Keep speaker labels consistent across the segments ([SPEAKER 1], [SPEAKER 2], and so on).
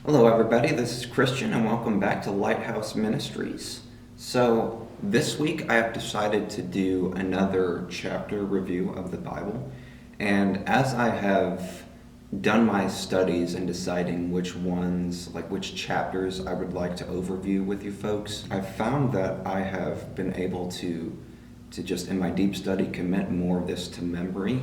[SPEAKER 1] Hello, everybody. This is Christian, and welcome back to Lighthouse Ministries. So, this week I have decided to do another chapter review of the Bible. And as I have done my studies and deciding which chapters I would like to overview with you folks, I've found that I have been able to just in my deep study commit more of this to memory.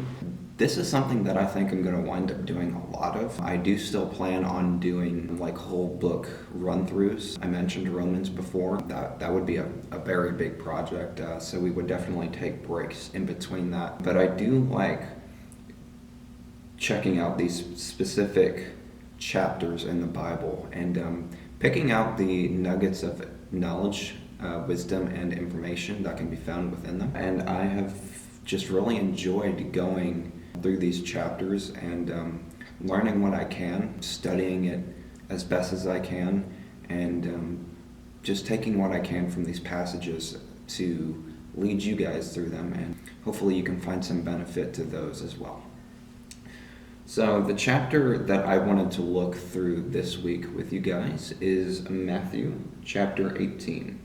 [SPEAKER 1] This is something that I think I'm going to wind up doing a lot of. I do still plan on doing whole book run-throughs. I mentioned Romans before. That would be a very big project, so we would definitely take breaks in between that. But I do like checking out these specific chapters in the Bible and picking out the nuggets of knowledge, wisdom, and information that can be found within them. And I have just really enjoyed going through these chapters and learning what I can, studying it as best as I can, and just taking what I can from these passages to lead you guys through them, and hopefully you can find some benefit to those as well. So the chapter that I wanted to look through this week with you guys is Matthew chapter 18.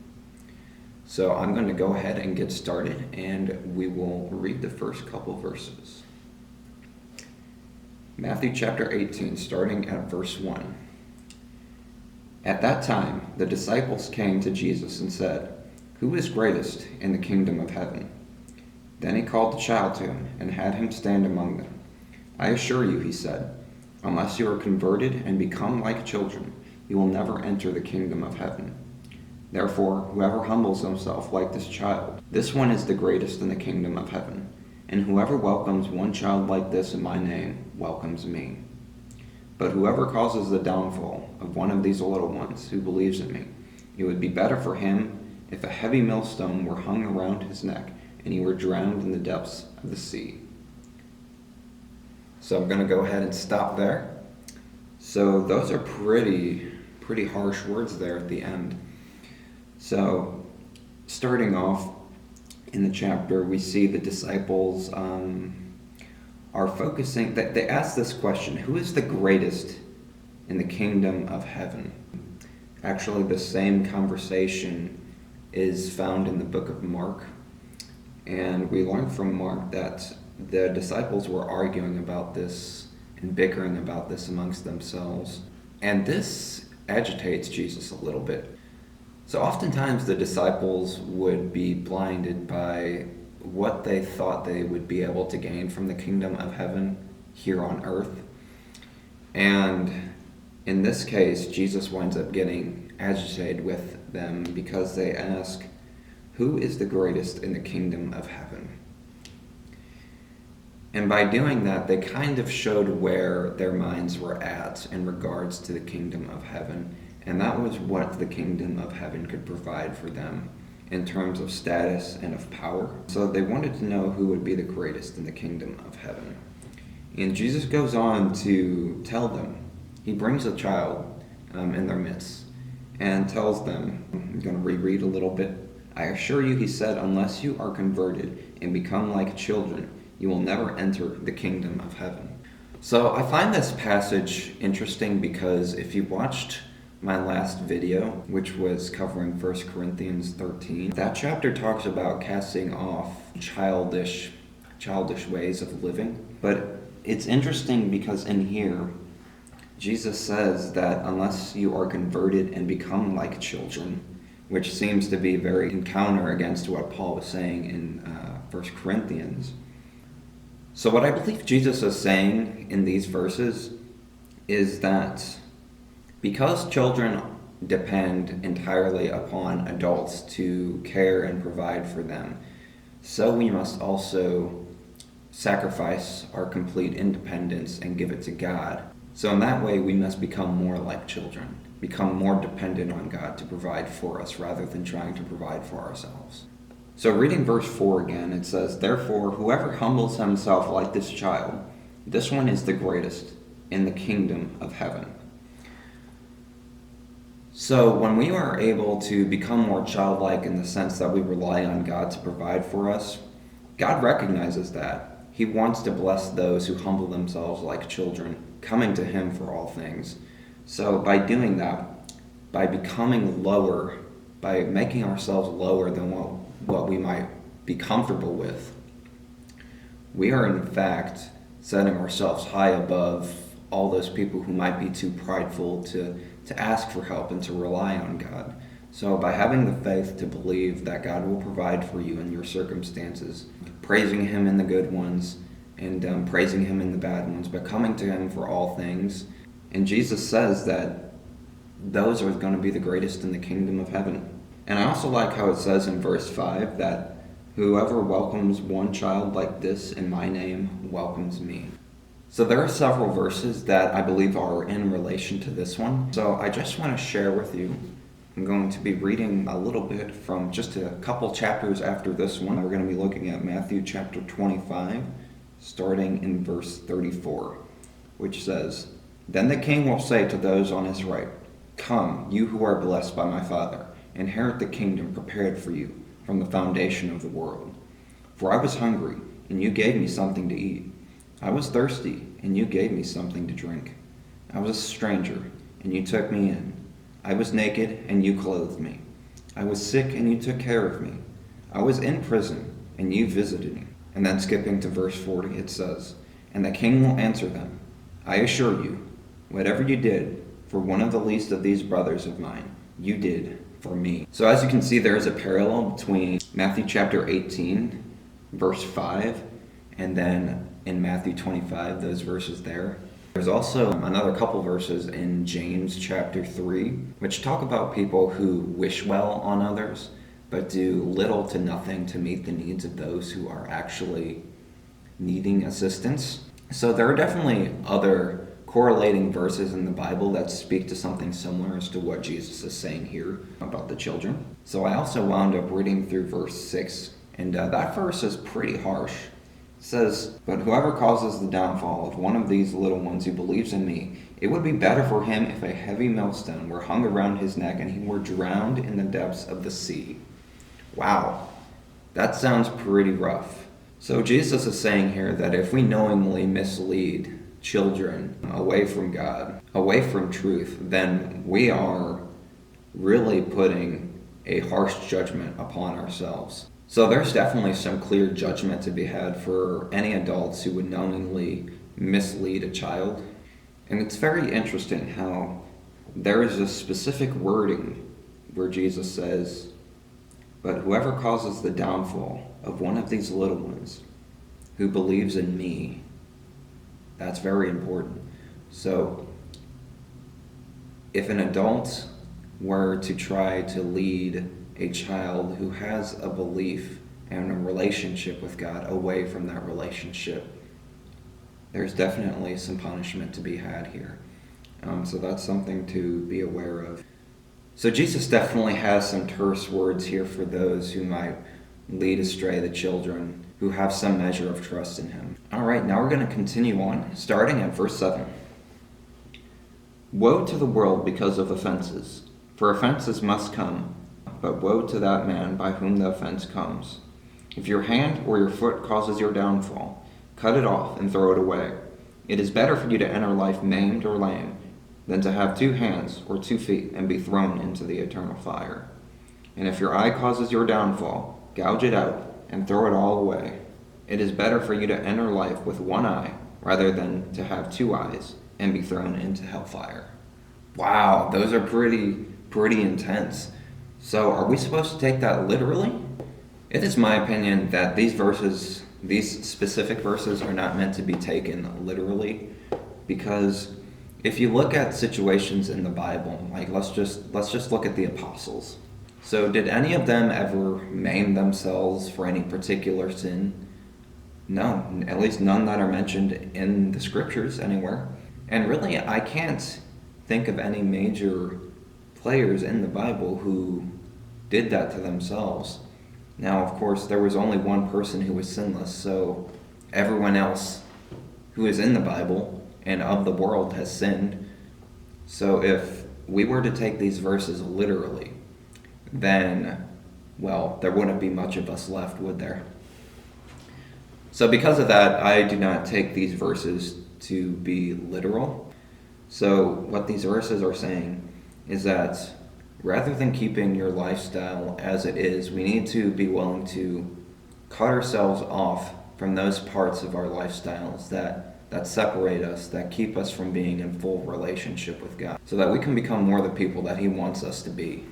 [SPEAKER 1] So I'm going to go ahead and get started, and we will read the first couple verses. Matthew chapter 18, starting at verse 1. At that time, the disciples came to Jesus and said, "Who is greatest in the kingdom of heaven?" Then he called the child to him and had him stand among them. "I assure you," he said, "unless you are converted and become like children, you will never enter the kingdom of heaven. Therefore, whoever humbles himself like this child, this one is the greatest in the kingdom of heaven. And whoever welcomes one child like this in my name welcomes me. But whoever causes the downfall of one of these little ones who believes in me, it would be better for him if a heavy millstone were hung around his neck and he were drowned in the depths of the sea." So I'm going to go ahead and stop there. So those are pretty harsh words there at the end. So starting off in the chapter, we see the disciples are focusing, they ask this question: who is the greatest in the kingdom of heaven? Actually, the same conversation is found in the book of Mark. And we learn from Mark that the disciples were arguing about this and bickering about this amongst themselves. And this agitates Jesus a little bit. So oftentimes the disciples would be blinded by what they thought they would be able to gain from the kingdom of heaven here on earth. And in this case, Jesus winds up getting agitated with them because they ask, "Who is the greatest in the kingdom of heaven?" And by doing that, they kind of showed where their minds were at in regards to the kingdom of heaven. And that was what the kingdom of heaven could provide for them in terms of status and of power. So they wanted to know who would be the greatest in the kingdom of heaven. And Jesus goes on to tell them. He brings a child in their midst and tells them, I'm going to reread a little bit. "I assure you," he said, "unless you are converted and become like children, you will never enter the kingdom of heaven." So I find this passage interesting because if you watched my last video, which was covering 1 Corinthians 13, that chapter talks about casting off childish ways of living. But it's interesting because in here, Jesus says that unless you are converted and become like children, which seems to be very in counter against what Paul was saying in 1 Corinthians. So what I believe Jesus is saying in these verses is that because children depend entirely upon adults to care and provide for them, so we must also sacrifice our complete independence and give it to God. So in that way, we must become more like children, become more dependent on God to provide for us rather than trying to provide for ourselves. So reading verse 4 again, it says, "Therefore, whoever humbles himself like this child, this one is the greatest in the kingdom of heaven." So when we are able to become more childlike in the sense that we rely on God to provide for us, God recognizes that. He wants to bless those who humble themselves like children, coming to Him for all things. So by doing that, by becoming lower, by making ourselves lower than what we might be comfortable with, we are in fact setting ourselves high above all those people who might be too prideful to ask for help and to rely on God. So by having the faith to believe that God will provide for you in your circumstances, praising Him in the good ones and praising Him in the bad ones, but coming to Him for all things. And Jesus says that those are going to be the greatest in the kingdom of heaven. And I also like how it says in verse 5 that whoever welcomes one child like this in my name welcomes me. So there are several verses that I believe are in relation to this one. So I just want to share with you. I'm going to be reading a little bit from just a couple chapters after this one. We're going to be looking at Matthew chapter 25, starting in verse 34, which says, "Then the king will say to those on his right, 'Come, you who are blessed by my Father, inherit the kingdom prepared for you from the foundation of the world. For I was hungry, and you gave me something to eat. I was thirsty, and you gave me something to drink. I was a stranger, and you took me in. I was naked, and you clothed me. I was sick, and you took care of me. I was in prison, and you visited me.'" And then skipping to verse 40, it says, "And the king will answer them, 'I assure you, whatever you did for one of the least of these brothers of mine, you did for me.'" So as you can see, there is a parallel between Matthew chapter 18, verse 5, and then in Matthew 25, those verses there. There's also another couple verses in James chapter 3, which talk about people who wish well on others, but do little to nothing to meet the needs of those who are actually needing assistance. So there are definitely other correlating verses in the Bible that speak to something similar as to what Jesus is saying here about the children. So I also wound up reading through verse 6, and that verse is pretty harsh. It says, "But whoever causes the downfall of one of these little ones who believes in me, it would be better for him if a heavy millstone were hung around his neck and he were drowned in the depths of the sea." Wow, that sounds pretty rough. So Jesus is saying here that if we knowingly mislead children away from God, away from truth, then we are really putting a harsh judgment upon ourselves. So there's definitely some clear judgment to be had for any adults who would knowingly mislead a child. And it's very interesting how there is a specific wording where Jesus says, "But whoever causes the downfall of one of these little ones who believes in me," that's very important. So if an adult were to try to lead a child who has a belief and a relationship with God away from that relationship, there's definitely some punishment to be had here. So that's something to be aware of. So Jesus definitely has some terse words here for those who might lead astray the children who have some measure of trust in Him. All right, now we're going to continue on, starting at verse 7. "Woe to the world because of offenses, for offenses must come, but woe to that man by whom the offense comes. If your hand or your foot causes your downfall, cut it off and throw it away. It is better for you to enter life maimed or lame than to have 2 hands or 2 feet and be thrown into the eternal fire. And if your eye causes your downfall, gouge it out and throw it all away. It is better for you to enter life with 1 eye rather than to have 2 eyes and be thrown into hellfire." Wow, those are pretty intense. So are we supposed to take that literally? It is my opinion that these specific verses are not meant to be taken literally, because if you look at situations in the Bible, like let's just look at the apostles. So did any of them ever maim themselves for any particular sin? No, at least none that are mentioned in the scriptures anywhere. And really, I can't think of any major players in the Bible who did that to themselves. Now, of course, there was only one person who was sinless, so everyone else who is in the Bible and of the world has sinned. So if we were to take these verses literally, then, well, there wouldn't be much of us left, would there? So because of that, I do not take these verses to be literal. So what these verses are saying is that rather than keeping your lifestyle as it is, we need to be willing to cut ourselves off from those parts of our lifestyles that separate us, that keep us from being in full relationship with God, so that we can become more the people that He wants us to be.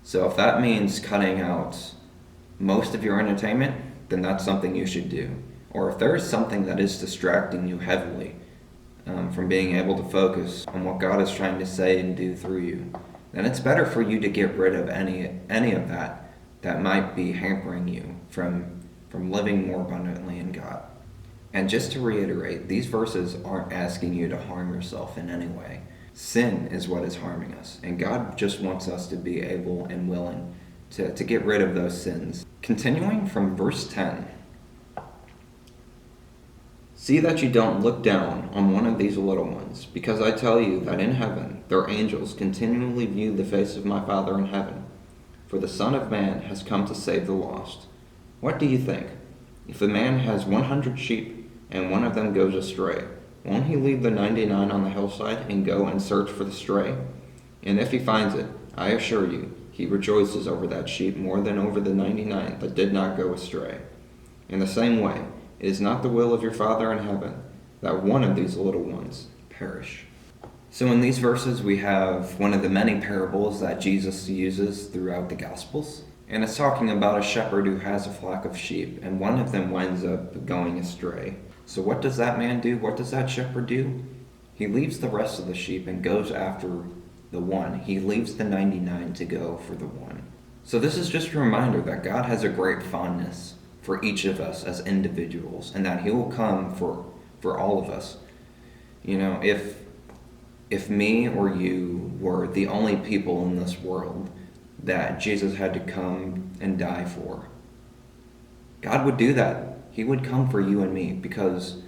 [SPEAKER 1] So if that means cutting out most of your entertainment, then that's something you should do. Or if there is something that is distracting you heavily from being able to focus on what God is trying to say and do through you, then it's better for you to get rid of any of that might be hampering you from living more abundantly in God. And just to reiterate, these verses aren't asking you to harm yourself in any way. Sin is what is harming us, and God just wants us to be able and willing to get rid of those sins. Continuing from verse 10, see that you don't look down on one of these little ones, because I tell you that in heaven their angels continually view the face of my Father in heaven. For the Son of Man has come to save the lost. What do you think? If a man has 100 sheep, and one of them goes astray, won't he leave the 99 on the hillside and go and search for the stray? And if he finds it, I assure you, he rejoices over that sheep more than over the 99 that did not go astray. In the same way, it is not the will of your Father in heaven that one of these little ones perish. So in these verses, we have one of the many parables that Jesus uses throughout the Gospels. And it's talking about a shepherd who has a flock of sheep, and one of them winds up going astray. So what does that man do? What does that shepherd do? He leaves the rest of the sheep and goes after the one. He leaves the 99 to go for the one. So this is just a reminder that God has a great fondness for each of us as individuals, and that He will come for all of us. You know, if me or you were the only people in this world that Jesus had to come and die for, God would do that. He would come for you and me, because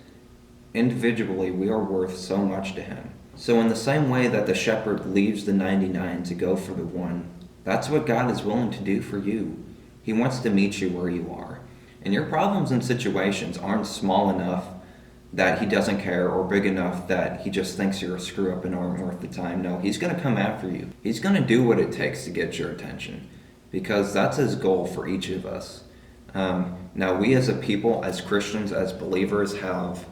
[SPEAKER 1] individually we are worth so much to Him. So in the same way that the shepherd leaves the 99 to go for the one, that's what God is willing to do for you. He wants to meet you where you are. And your problems and situations aren't small enough that He doesn't care, or big enough that He just thinks you're a screw up and aren't worth the time. No, He's going to come after you. He's going to do what it takes to get your attention, because that's His goal for each of us. Now, we as a people, as Christians, as believers, have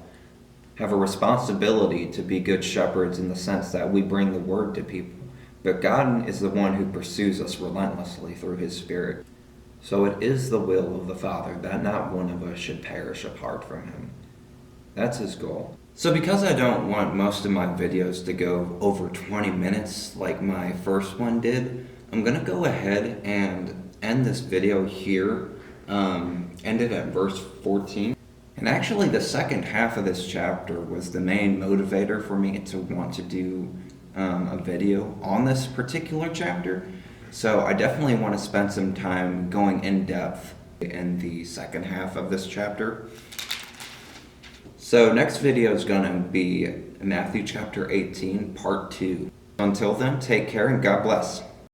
[SPEAKER 1] a responsibility to be good shepherds in the sense that we bring the word to people. But God is the one who pursues us relentlessly through His Spirit. So it is the will of the Father that not one of us should perish apart from Him. That's His goal. So because I don't want most of my videos to go over 20 minutes like my first one did, I'm going to go ahead and end this video here. Ended at verse 14. And actually the second half of this chapter was the main motivator for me to want to do a video on this particular chapter. So I definitely want to spend some time going in depth in the second half of this chapter. So next video is going to be Matthew chapter 18, part 2. Until then, take care and God bless.